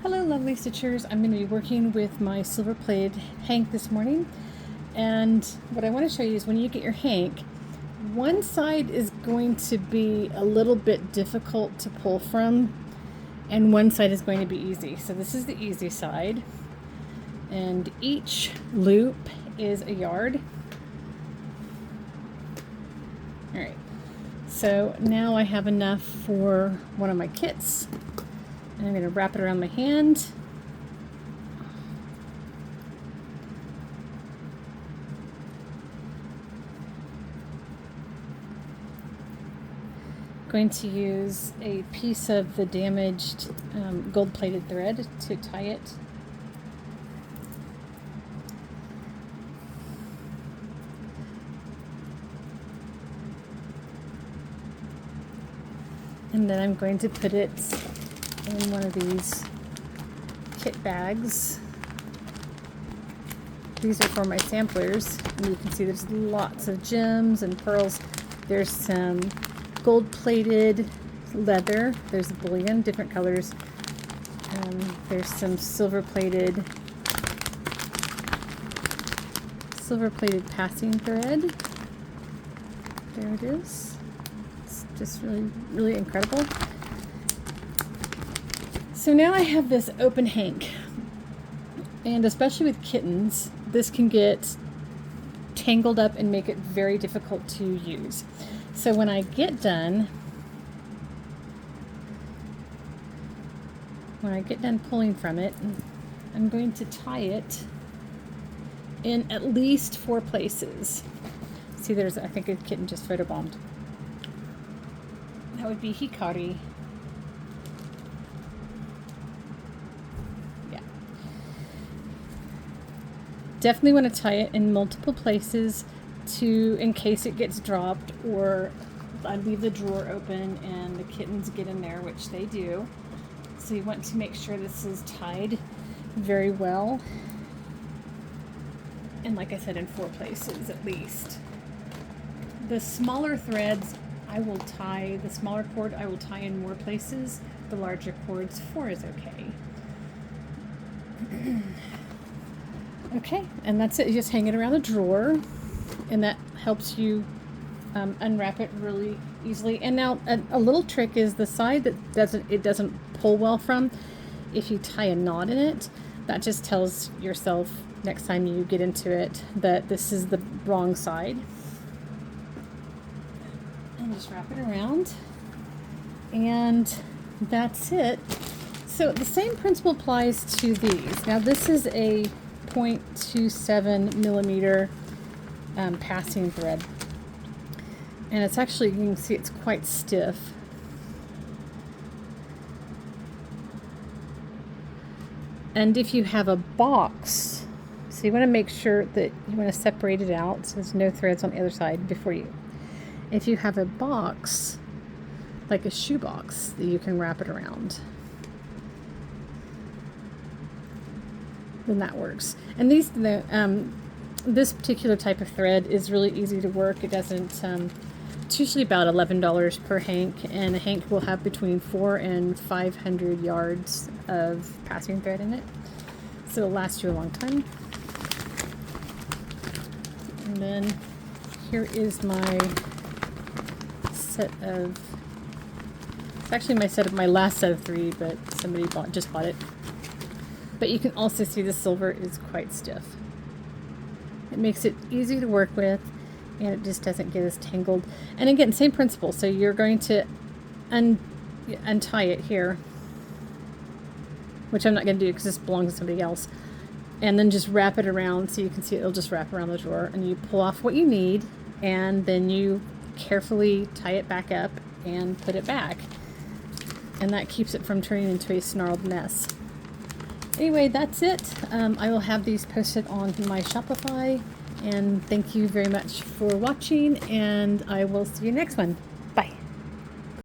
Hello lovely stitchers, I'm going to be working with my silver plated hank this morning, and what I want to show you is when you get your hank, one side is going to be a little bit difficult to pull from and one side is going to be easy. So this is the easy side and each loop is a yard. Alright, so now I have enough for one of my kits. And I'm going to wrap it around my hand. Going to use a piece of the damaged gold-plated thread to tie it. And then I'm going to put it in one of these kit bags. These are for my samplers, and you can see there's lots of gems and pearls. There's some gold-plated leather. There's bullion, different colors. There's some silver-plated passing thread. There it is. It's just really incredible. So now I have this open hank, and especially with kittens, this can get tangled up and make it very difficult to use. So when I get done pulling from it, I'm going to tie it in at least 4 places. See, there's, I think a kitten just photobombed. That would be Hikari. Definitely want to tie it in multiple places in case it gets dropped or I leave the drawer open and the kittens get in there, which they do. So you want to make sure this is tied very well. And like I said, in 4 places at least. The smaller threads the smaller cord I will tie in more places. The larger cords, 4 is okay. Okay, and that's it. You just hang it around a drawer, and that helps you unwrap it really easily. And now a little trick is the side that it doesn't pull well from. If you tie a knot in it, that just tells yourself next time you get into it that this is the wrong side. And just wrap it around, and that's it. So the same principle applies to these. Now this is a 0.27 millimeter passing thread, and it's actually, you can see it's quite stiff. And if you have a box, so you want to make sure that you want to separate it out so there's no threads on the other side before you. If you have a box, like a shoe box, that you can wrap it around, then that works. And this particular type of thread is really easy to work. It doesn't, it's usually about $11 per hank, and a hank will have between 400 and 500 yards of passing thread in it. So it'll last you a long time. And then here is my set of, it's actually my last set of 3, but somebody just bought it. But you can also see the silver is quite stiff. It makes it easy to work with, and it just doesn't get as tangled. And again, same principle. So you're going to untie it here, which I'm not going to do because this belongs to somebody else. And then just wrap it around so you can see it'll just wrap around the drawer. And you pull off what you need, and then you carefully tie it back up and put it back. And that keeps it from turning into a snarled mess. Anyway, that's it. I will have these posted on my Shopify, and thank you very much for watching, and I will see you next one.